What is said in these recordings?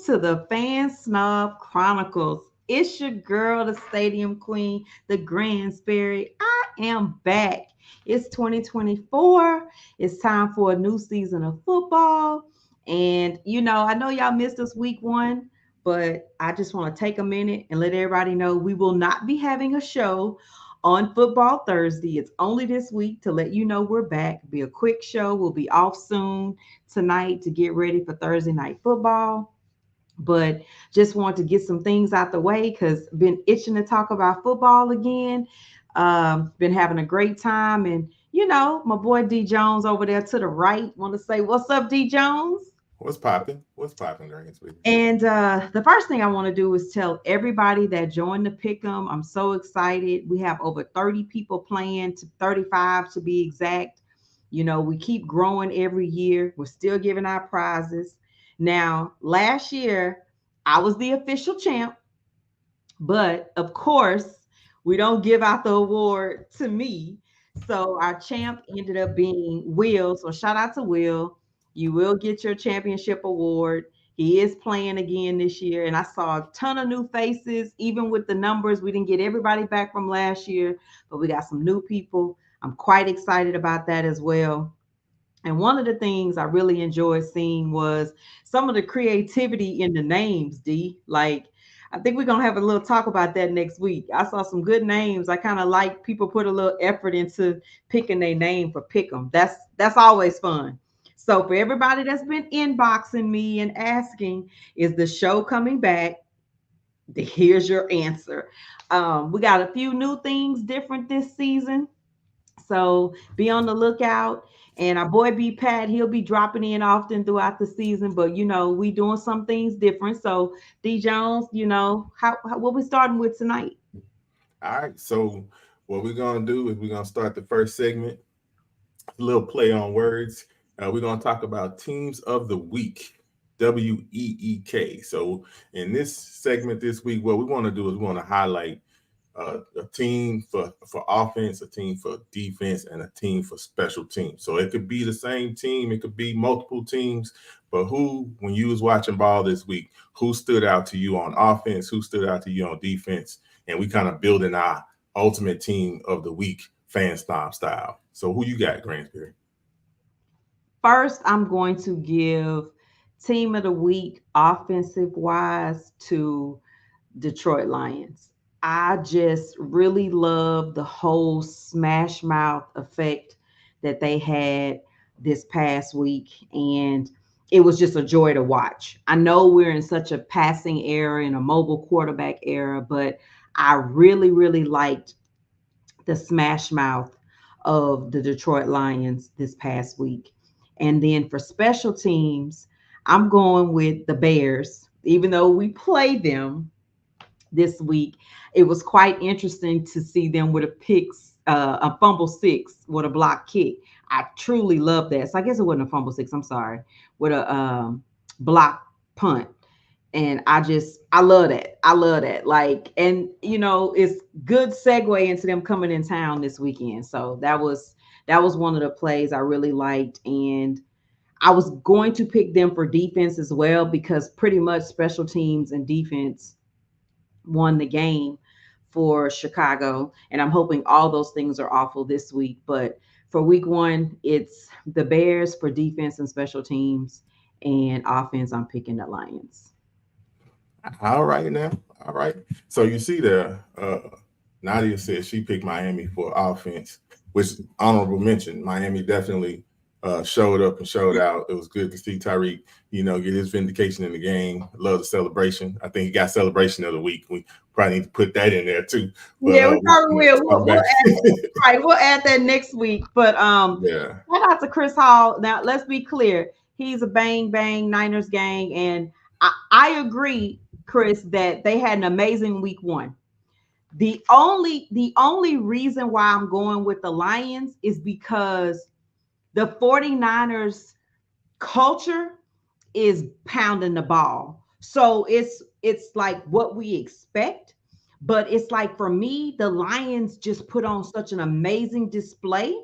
to the Fan Snob Chronicles. It's your girl, the Stadium Queen, the Gransberry. I am back. It's 2024. It's time for a new season of football. And, I know y'all missed us week one, but I just want to take a minute and let everybody know we will not be having a show on Football Thursday. It's only this week to let you know we're back. It'll be a quick show. We'll be off soon tonight to get ready for Thursday night football. But just want to get some things out the way because been itching to talk about football again. Been having a great time, and my boy D Jones over there to the right. Want to say what's up, D Jones? What's popping? What's popping, Gransberry? And the first thing I want to do is tell everybody that joined the pick'em. I'm so excited. We have over 30 people playing, to 35 to be exact. We keep growing every year. We're still giving out prizes. Now, last year, I was the official champ, but of course, we don't give out the award to me. So our champ ended up being Will. So shout out to Will. You will get your championship award. He is playing again this year. And I saw a ton of new faces, even with the numbers. We didn't get everybody back from last year, but we got some new people. I'm quite excited about that as well. And one of the things I really enjoyed seeing was some of the creativity in the names, D. Like, I think we're gonna have a little talk about that next week. I saw some good names. I kind of like people put a little effort into picking their name for pick'em. That's always fun. So for everybody that's been inboxing me and asking, is the show coming back? Here's your answer. We got a few new things different this season. So be on the lookout. And our boy B Pat, he'll be dropping in often throughout the season, but we doing some things different. So D Jones, how what we starting with tonight? All right. So what we're gonna do is we're gonna start the first segment, a little play on words. We're gonna talk about teams of the week, WEEK. So in this segment this week, what we want to do is we want to highlight a team for offense, a team for defense, and a team for special teams. So it could be the same team, it could be multiple teams, but who, when you was watching ball this week, who stood out to you on offense, who stood out to you on defense, and we kind of building our ultimate team of the week, fan snob style. So who you got, Gransberry? First, I'm going to give team of the week offensive wise to Detroit Lions. I just really love the whole smash mouth effect that they had this past week. And it was just a joy to watch. I know we're in such a passing era and a mobile quarterback era, but I really, really liked the smash mouth of the Detroit Lions this past week. And then for special teams, I'm going with the Bears, even though we play them this week. It was quite interesting to see them with a fumble six with a block kick. I truly love that. So I guess it wasn't a fumble six. I'm sorry, with a block punt. And I love that. I love that. Like, and it's good segue into them coming in town this weekend. So that was one of the plays I really liked. And I was going to pick them for defense as well because pretty much special teams and defense won the game for Chicago. And I'm hoping all those things are awful this week. But for week one, it's the Bears for defense and special teams. And offense, I'm picking the Lions. All right now. All right. So you see there, Nadia said she picked Miami for offense, which honorable mention. Miami definitely showed up and showed out. It was good to see Tyreek, get his vindication in the game. Love the celebration. I think he got celebration of the week. We probably need to put that in there too. But, Yeah, we probably will. We'll add that next week. But yeah, shout out to Chris Hall. Now let's be clear. He's a bang bang Niners gang, and I agree, Chris, that they had an amazing week one. The only reason why I'm going with the Lions is because the 49ers culture is pounding the ball. So it's like what we expect. But it's like for me, the Lions just put on such an amazing display.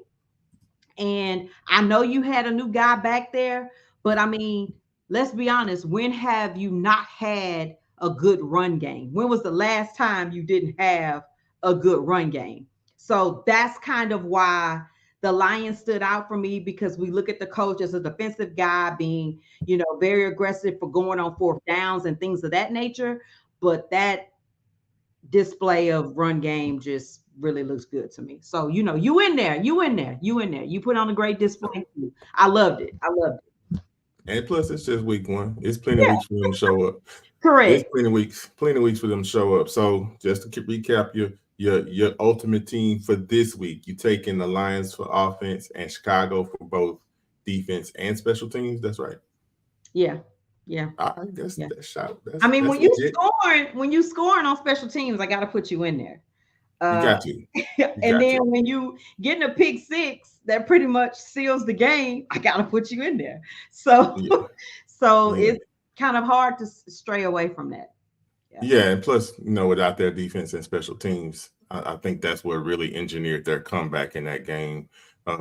And I know you had a new guy back there, but I mean, let's be honest, when have you not had a good run game? When was the last time you didn't have a good run game? So that's kind of why the Lions stood out for me, because we look at the coach as a defensive guy being, very aggressive for going on fourth downs and things of that nature. But that display of run game just really looks good to me. So, you in there, you put on a great display. I loved it. I loved it. And plus, it's just week one. It's plenty of weeks for them to show up. It's Correct. plenty of weeks for them to show up. So just to recap your ultimate team for this week, you taking the Lions for offense and Chicago for both defense and special teams. That's right. Yeah. Yeah. I guess Yeah. that shot. I mean, That's legit. when you scoring on special teams, I got to put you in there. You Uh, got to. You and got then to. when you getting a pick six that pretty much seals the game, I got to put you in there. So, Yeah. so Yeah. it's kind of hard to stray away from that. Yeah. Yeah, and plus, without their defense and special teams, I think that's what really engineered their comeback in that game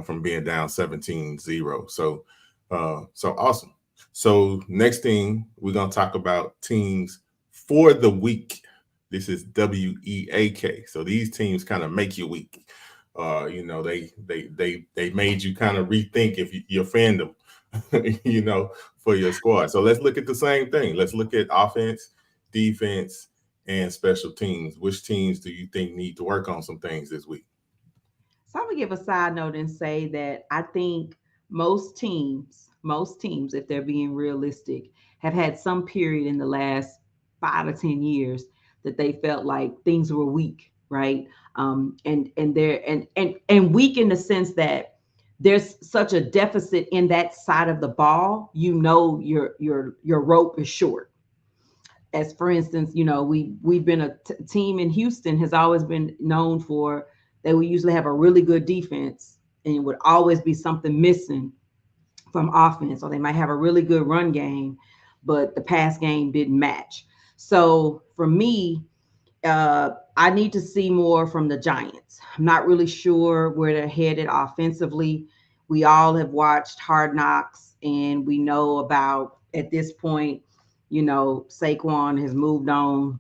from being down 17-0. So awesome. So next thing we're gonna talk about teams for the week. This is WEAK. So these teams kind of make you weak. They made you kind of rethink if your fandom, you know, for your squad. So let's look at the same thing. Let's look at offense, defense, and special teams. Which teams do you think need to work on some things this week? So I'm gonna give a side note and say that I think most teams, if they're being realistic, have had some period in the last 5 to 10 years that they felt like things were weak, right? And they're and weak in the sense that there's such a deficit in that side of the ball. Your rope is short. As for instance, we've been a team in Houston has always been known for, they would usually have a really good defense and it would always be something missing from offense, or they might have a really good run game, but the pass game didn't match. So for me, I need to see more from the Giants. I'm not really sure where they're headed offensively. We all have watched Hard Knocks, and we know about, at this point, Saquon has moved on,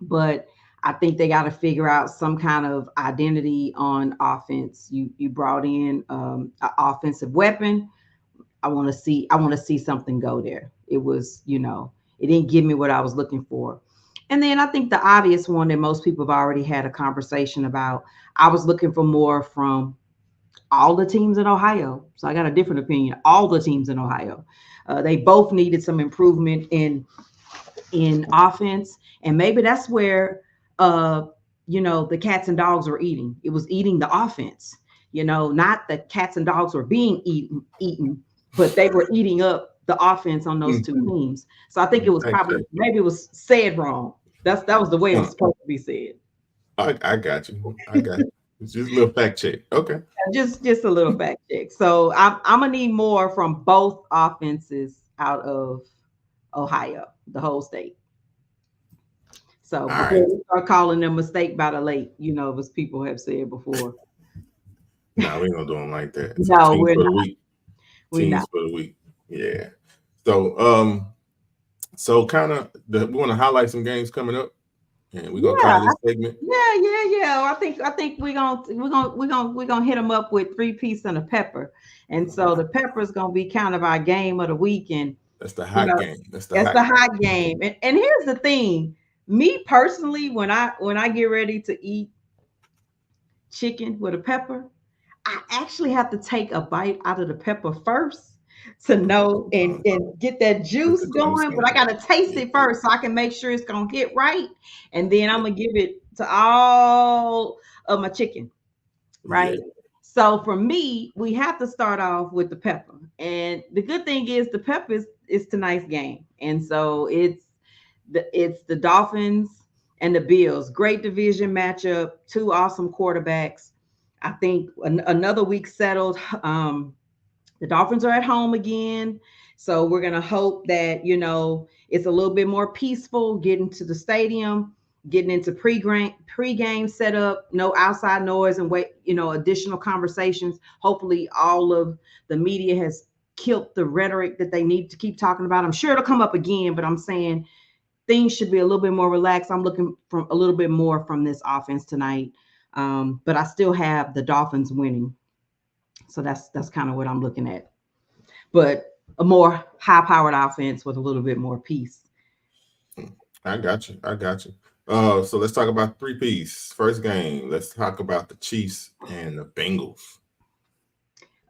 but I think they got to figure out some kind of identity on offense. You brought in an offensive weapon. I want to see something go there. It was, it didn't give me what I was looking for. And then I think the obvious one that most people have already had a conversation about, I was looking for more from all the teams in Ohio. So I got a different opinion. All the teams in Ohio, they both needed some improvement in offense, and maybe that's where the cats and dogs were eating. It was eating the offense. Not the cats and dogs were being eaten, but they were eating up the offense on those two teams. So I think it was Thank probably, you. maybe it was said wrong. That was the way it was supposed to be said. I got you. I got you. It's just a little fact check. Okay. Just a little fact check. So I'm gonna need more from both offenses out of Ohio, the whole state. So All right. before we start calling them mistake by the lake, as people have said before. No, we ain't gonna do them like that. So No, teams we're for the not. week. We're Teams not. for the week. Yeah. So kind of we want to highlight some games coming up, and we're gonna Yeah, call this segment. yeah. I think we're gonna hit them up with three piece and a pepper, and so the pepper is gonna be kind of our game of the week, and That's the you hot know game. That's the that's hot the game. hot game. And here's the thing, me personally, when I get ready to eat chicken with a pepper, I actually have to take a bite out of the pepper first to know and get that That's juice a good going. But I understanding. gotta taste Yeah. it first so I can make sure it's gonna hit right. And then I'm Yeah. gonna give it to all of my chicken, Yeah. right? So for me, we have to start off with the pepper. And the good thing is the pepper is tonight's game. And so it's the Dolphins and the Bills. Great division matchup, two awesome quarterbacks. I think another week settled. The Dolphins are at home again. So we're gonna hope that it's a little bit more peaceful getting to the stadium, getting into pregame setup, no outside noise and wait, additional conversations. Hopefully all of the media has killed the rhetoric that they need to keep talking about. I'm sure it'll come up again, but I'm saying things should be a little bit more relaxed. I'm looking for a little bit more from this offense tonight. But I still have the Dolphins winning. So that's kind of what I'm looking at. But a more high-powered offense with a little bit more peace. I got you. I got you. So let's talk about three piece. First game. Let's talk about the Chiefs and the Bengals.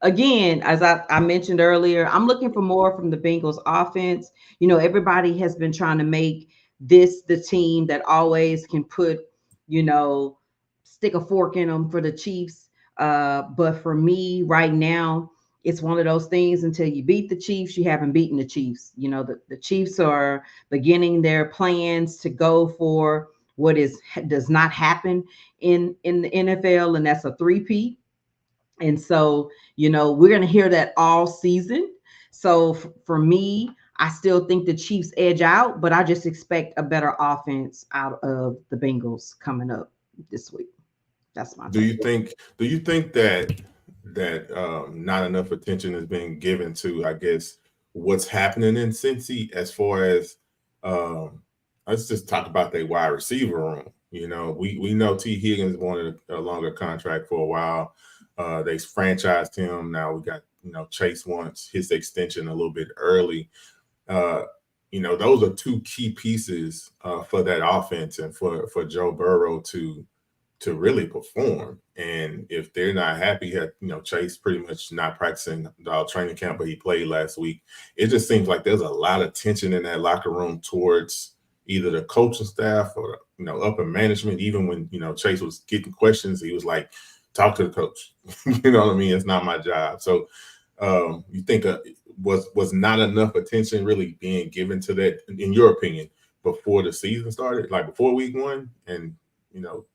Again, as I mentioned earlier, I'm looking for more from the Bengals offense. Everybody has been trying to make this the team that always can put, you know, stick a fork in them for the Chiefs. But for me right now, it's one of those things until you beat the Chiefs, you haven't beaten the Chiefs. The Chiefs are beginning their plans to go for what does not happen in the NFL, and that's a three-peat. And so, we're going to hear that all season. So for me, I still think the Chiefs edge out, but I just expect a better offense out of the Bengals coming up this week. That's my Do take. you think? Do you think that not enough attention is being given to, I guess, what's happening in Cincy as far as um, let's just talk about their wide receiver room. We know T Higgins wanted a longer contract for a while. They franchised him. Now we got Chase wants his extension a little bit early. Uh, those are two key pieces for that offense and for Joe Burrow to really perform. And if they're not happy, Chase pretty much not practicing training camp, but he played last week. It just seems like there's a lot of tension in that locker room towards either the coaching staff or upper management. Even when Chase was getting questions, he was like, "Talk to the coach." You know what I mean? It's not my job. So you think was not enough attention really being given to that, in your opinion, before the season started, like before week one, and you know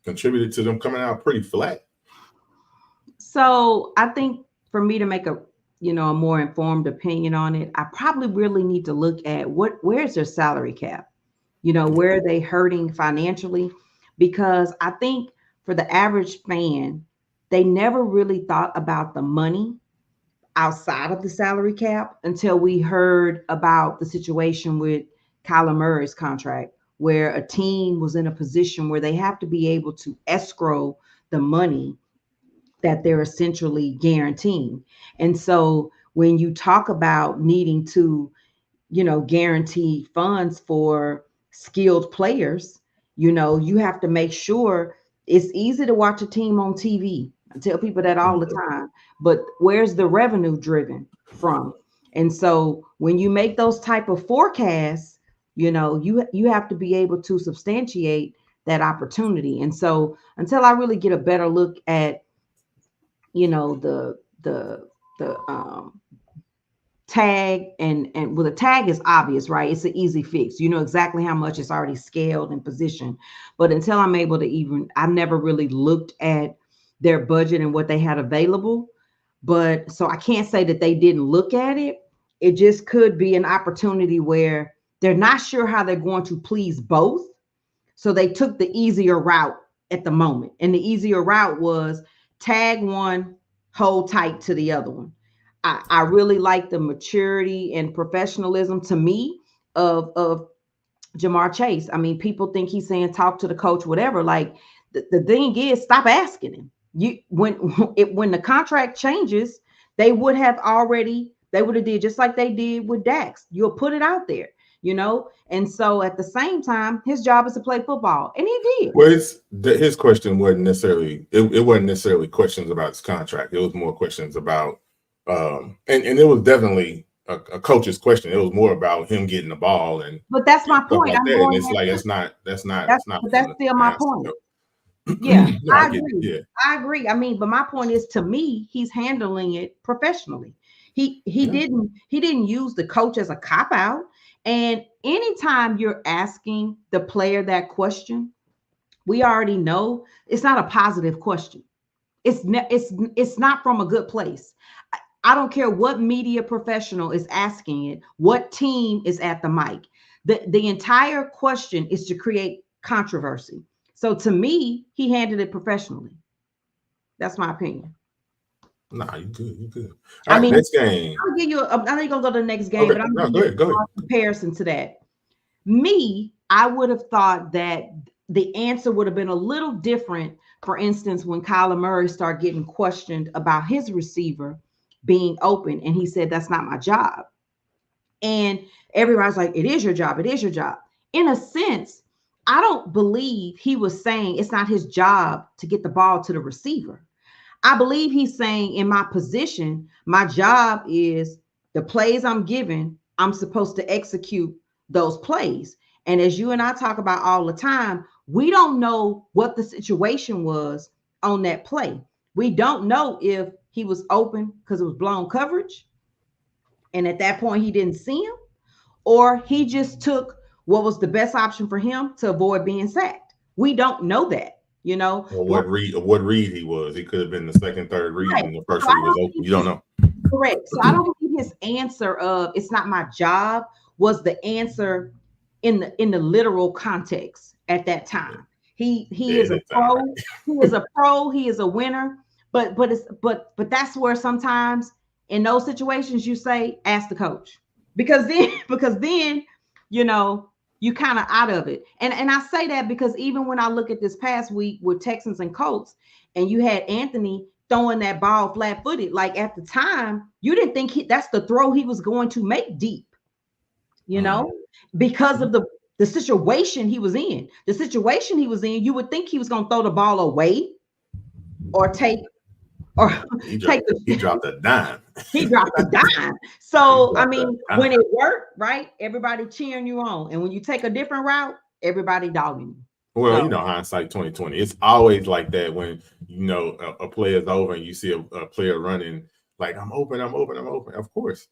contributed to them coming out pretty flat? So I think for me to make a more informed opinion on it, I probably really need to look at where's their salary cap. Where are they hurting financially? Because I think for the average fan, they never really thought about the money outside of the salary cap until we heard about the situation with Kyler Murray's contract, where a team was in a position where they have to be able to escrow the money that they're essentially guaranteeing. And so when you talk about needing to, guarantee funds for skilled players, you have to make sure it's easy to watch a team on TV. I tell people that all the time, but where's the revenue driven from? And so when you make those type of forecasts, you have to be able to substantiate that opportunity. And so until I really get a better look at the tag, and well, the tag is obvious, right? It's an easy fix. You know exactly how much it's already scaled and positioned. But until I'm able to I've never really looked at their budget and what they had available. But so I can't say that they didn't look at it. It just could be an opportunity where they're not sure how they're going to please both. So they took the easier route at the moment. And the easier route was tag one, hold tight to the other one. I really like the maturity and professionalism, to me, of Jamar Chase. I mean, people think he's saying talk to the coach, whatever. Like the thing is, stop asking him. When the contract changes, they would have did just like they did with Dax. You'll put it out there, And so at the same time, his job is to play football, and he did. Well, his question wasn't necessarily it wasn't necessarily questions about his contract. It was more questions about and it was definitely a coach's question. It was more about him getting the ball and But that's my stuff point. like I'm that. And going it's like that's not but for him that's to still my answer. point. Yeah, No, I I get it. agree. Yeah. I agree. I mean, but my point is, to me, he's handling it professionally. He Yeah. didn't use the coach as a cop out. And anytime you're asking the player that question, we already know it's not a positive question. It's not from a good place. I don't care what media professional is asking it, what team is at the mic. The entire question is to create controversy. So to me, he handled it professionally. That's my opinion. Nah, you good. You good. All I right, mean, next game. I'll give you. I know you're gonna go to the next game, Okay, but I'm no, gonna go give you ahead. Go ahead. a comparison to that. Me, I would have thought that the answer would have been a little different. For instance, when Kyler Murray started getting questioned about his receiver being open, and he said, "That's not my job." And everybody's like, "It is your job. It is your job." In a sense, I don't believe he was saying it's not his job to get the ball to the receiver. I believe he's saying in my position, my job is the plays I'm given, I'm supposed to execute those plays. And as you and I talk about all the time, we don't know what the situation was on that play. We don't know if he was open because it was blown coverage. And at that point, he didn't see him, or he just took what was the best option for him to avoid being sacked. We don't know that, you know. Or What what read he was. He could have been the second, third read, right. and the first So I read was don't open. think You don't know. correct. So I don't believe his answer of "it's not my job" was the answer in the literal context at that Yeah, time. He yeah, is a that sound right. pro. He is a pro. He is a winner. But that's where sometimes in those situations you say ask the coach, because then you know you kind of out of it. And I say that because even when I look at this past week with Texans and Colts, and you had Anthony throwing that ball flat footed, like at the time, you didn't think that's the throw he was going to make deep, you Mm. know, because of the situation he was in. The situation he was in, you would think he was going to throw the ball away or take or He take dropped. He the dropped a dime. he dropped a dime. He So I dropped a mean, when dime. it worked, right? Everybody cheering you on, and when you take a different route, everybody dogging you. Well, So hindsight 2020. It's always like that when a player's over and you see a player running like I'm open, I'm open, I'm open. Of course,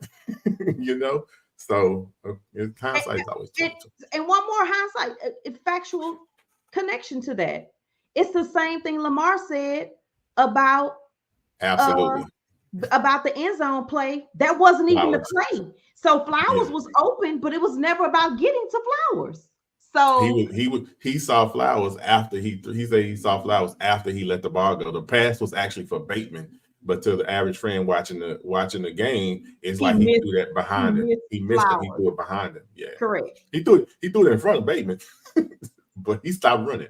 you know. So and, hindsight is always and, 2020. and one more hindsight, factual connection to that. It's the same thing Lamar said about uh Absolutely, about the end zone play. That wasn't even the Flowers. play. So Flowers Yeah, was open, but it was never about getting to Flowers. he So was he was he saw Flowers after he said he saw Flowers after he let the ball go. The pass was actually for Bateman, but to the average fan watching the game, it's he like he missed threw that he behind him. missed He missed it. He Flowers. threw it behind him. Yeah, Correct. he threw it in front of Bateman, but he stopped running.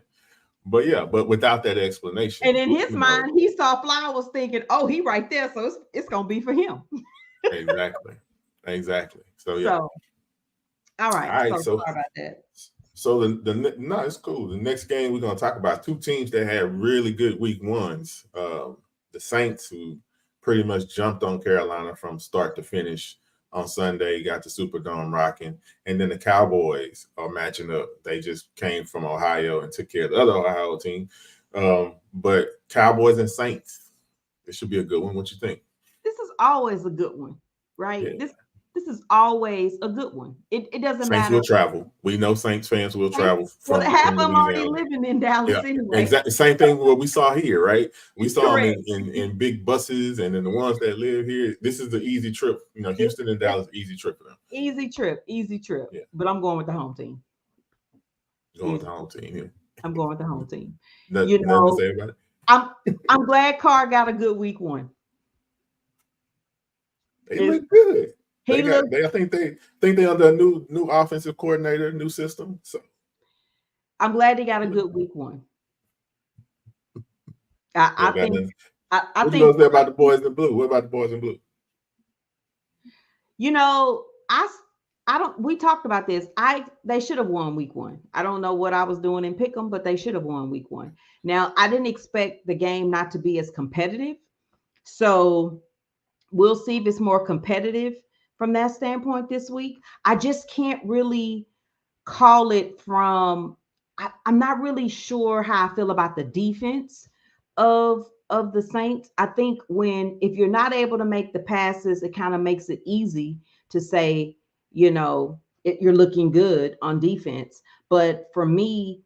But yeah, but without that And explanation, in his mind, he saw Flowers thinking, "Oh, he right there, so it's gonna be for him." exactly, exactly. So yeah, So, all all right. So right. sorry about that. So no, it's cool. The next game we're gonna talk about two teams that had really good week ones. The Saints, who pretty much jumped on Carolina from start to finish on Sunday, got the Superdome rocking, and then the Cowboys are matching up. They just came from Ohio and took care of the other Ohio team. But Cowboys and Saints, this should be a good one. What you think? This is always a good one, right? Yeah. This is always a good one. It doesn't Saints matter. will travel. We know Saints fans will Saints, travel well, from half of them already Louisiana. living in Yeah, Dallas anyway. exactly. Same thing what we saw here, right? We saw them Correct. in big buses, and then the ones that live here. This is the easy trip. It, Houston and it's Dallas, easy trip for them. easy trip, easy trip. Yeah, But I'm going with the home team. going with Easy the home trip. team here. I'm going with the home team. You Nothing to know, say about it. I'm I'm glad Carr got a good week one. They Is look good. he looked I think they under a new offensive coordinator, new system. So I'm glad he got a good week one. yeah, I got think nothing. I What you think gonna say about the boys in blue? What about the boys in blue? you know, I don't we talked about this. They should have won week one. I don't know what I was doing in Pick'em, but they should have won week one. Now, I didn't expect the game not to be as competitive. So we'll see if it's more competitive from that standpoint this week. I just can't really call it from I'm not really sure how I feel about the defense of the Saints. I think when if you're not able to make the passes, it kind of makes it easy to say, you're looking good on defense. But for me,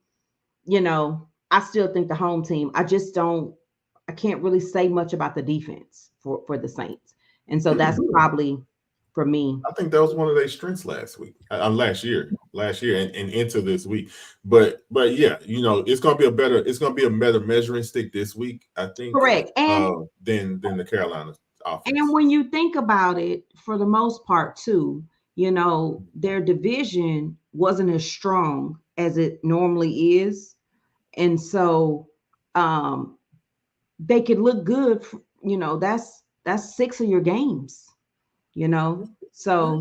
I still think the home team. I can't really say much about the defense for the Saints. And so that's probably for me. I think that was one of their strengths last year, and into this week. But yeah, it's gonna be a better measuring stick this week, I think, Correct. than the Carolina And offense. when you think about it, for the most part, too, their division wasn't as strong as it normally is. And so um they could look good, that's six of your games, you know. So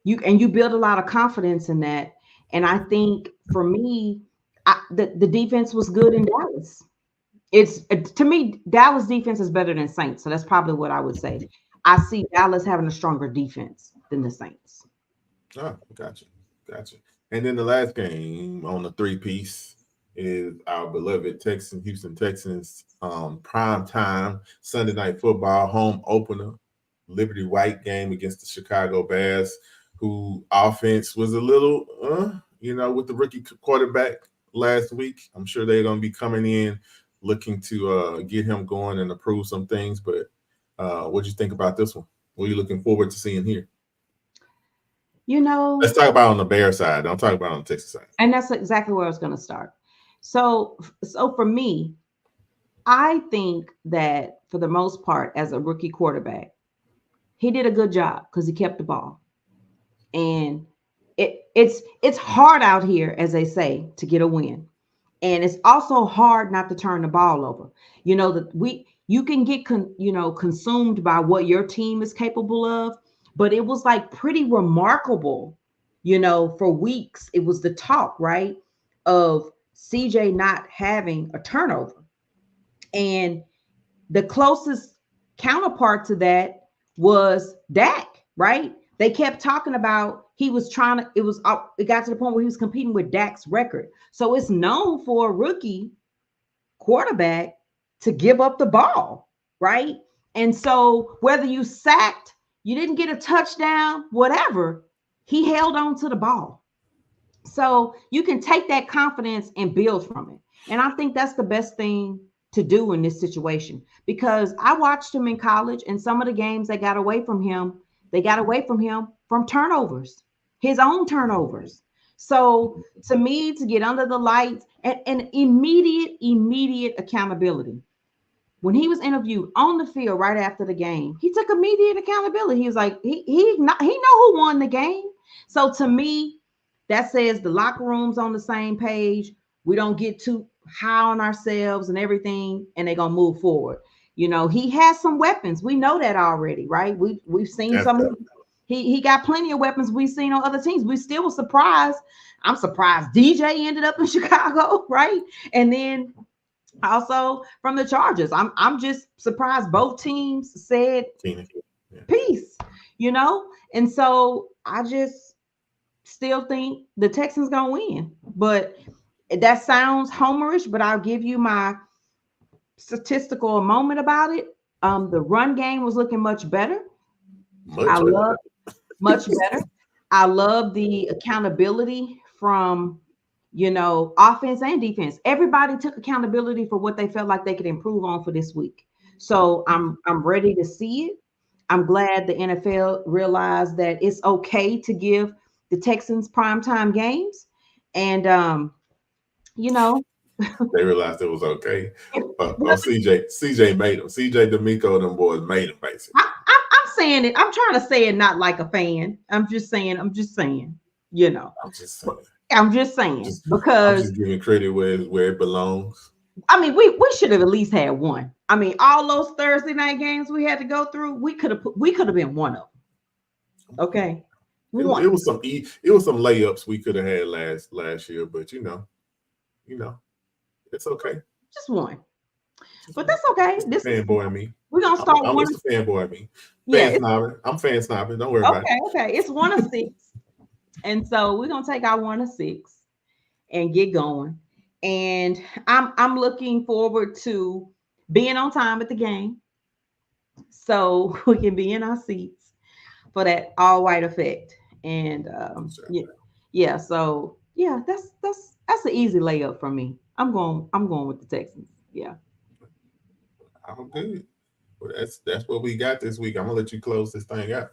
you build a lot of confidence in that. And I think for me, the defense was good in Dallas. To me, Dallas defense is better than Saints. So that's probably what I would say. I see Dallas having a stronger defense than the Saints. Oh, gotcha. And then the last game on the three piece is our beloved Houston Texans, prime time Sunday night football home opener, Liberty White game against the Chicago Bears, who offense was a little, with the rookie quarterback last week. I'm sure they're going to be coming in looking to get him going and approve some things. But what do you think about this one? What are you looking forward to seeing here? You know, Let's talk about on the Bear side. Don't talk about on the Texas side. and that's exactly where I was going to start. So for me, I think that for the most part, as a rookie quarterback, he did a good job because he kept the ball. And it's hard out here, as they say, to get a win. And it's also hard not to turn the ball over. That you can get consumed by what your team is capable of, but it was like pretty remarkable. For weeks it was the talk, right, of CJ not having a turnover. And the closest counterpart to that was Dak, right? They kept talking about he was trying to, it got to the point where he was competing with Dak's record. So it's known for a rookie quarterback to give up the ball, right? And so whether you sacked, you didn't get a touchdown, whatever, he held on to the ball. So you can take that confidence and build from it. And I think that's the best thing to do in this situation, because I watched him in college, and some of the games they got away from him from turnovers, his own turnovers. So to me, to get under the lights and immediate accountability. When he was interviewed on the field right after the game, he took immediate accountability. He was like, he know who won the game. So to me, that says the locker room's on the same page. We don't get too high on ourselves and everything, and they're gonna move forward. He has some weapons. We know that already, right? We've seen That's some. good. He got plenty of weapons we've seen on other teams. We still were surprised. I'm surprised DJ ended up in Chicago, right? And then also from the Chargers. I'm just surprised both teams said Yeah. peace, And so I just still think the Texans gonna win. But that sounds homerish, but I'll give you my statistical moment about it. The run game was looking much better. I Much better. love much better. I love the accountability from offense and defense. Everybody took accountability for what they felt like they could improve on for this week. So I'm ready to see it. I'm glad the NFL realized that it's okay to give the Texans primetime games. And you know, They realized it was okay. CJ made them. CJ D'Amico and them boys made them basically. I'm saying it. I'm trying to say it not like a fan. I'm just saying, you know. I'm just saying. I'm just I'm saying just I'm because just giving credit where it belongs. I mean we should have at least had one. I mean, all those Thursday night games we had to go through, we could have been one of them. Okay. It One. was it was some layups we could have had last year, but you know, it's okay. Just one. But that's okay. It's This the fanboy in me. we're gonna start I'm one. it's the fanboy in me. Yeah, Fan snobbing. I'm fan snobbing. Don't worry about it. okay. It's 1 of 6. And so we're gonna take our 1 of 6 and get going. And I'm looking forward to being on time at the game so we can be in our seats for that all white effect. And yeah, so yeah, that's an easy layup for me. I'm going with the Texans. Yeah. I'm good. Well, that's what we got this week. I'm gonna let you close this thing out.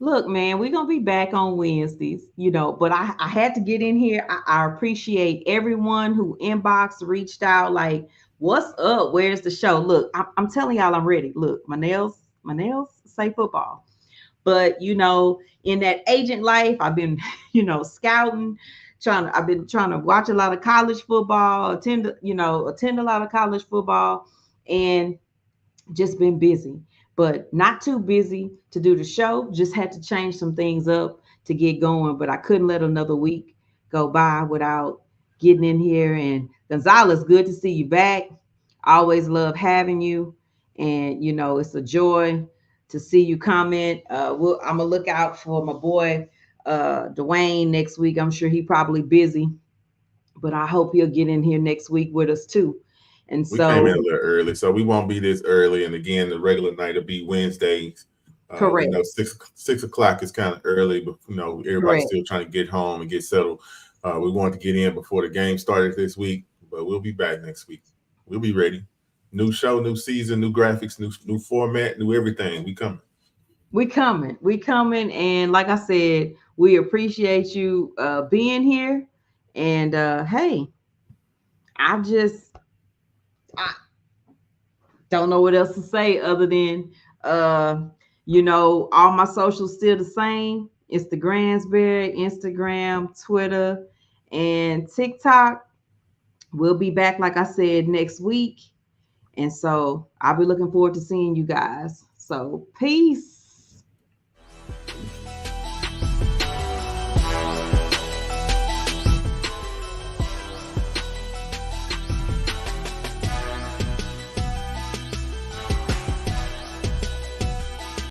Look, man, we're gonna be back on Wednesdays, but I had to get in here. I appreciate everyone who inboxed, reached out, like, what's up? Where's the show? Look, I'm telling y'all I'm ready. Look, my nails say football. But in that agent life, I've been, scouting, I've been trying to watch a lot of college football, attend a lot of college football, and just been busy, but not too busy to do the show. Just had to change some things up to get going, but I couldn't let another week go by without getting in here. And Gonzalez, good to see you back. I always love having you, and it's a joy to see you comment. I'm gonna look out for my boy Dwayne next week. I'm sure he probably busy, but I hope he'll get in here next week with us too. And We came in a so, little early, so we won't be this early. And again, the regular night will be Wednesdays. We correct, know six o'clock is kind of early, but everybody's correct. still trying to get home and get settled. We wanted to get in before the game started this week, but we'll be back next week. We'll be ready. New show, new season, new graphics, new format, new everything. We coming. We coming, and like I said, we appreciate you being here. And hey, I just I don't know what else to say other than uh, all my socials still the same. It's the Gransberry, Instagram, Twitter, and TikTok. We'll be back, like I said, next week. And so I'll be looking forward to seeing you guys. So peace.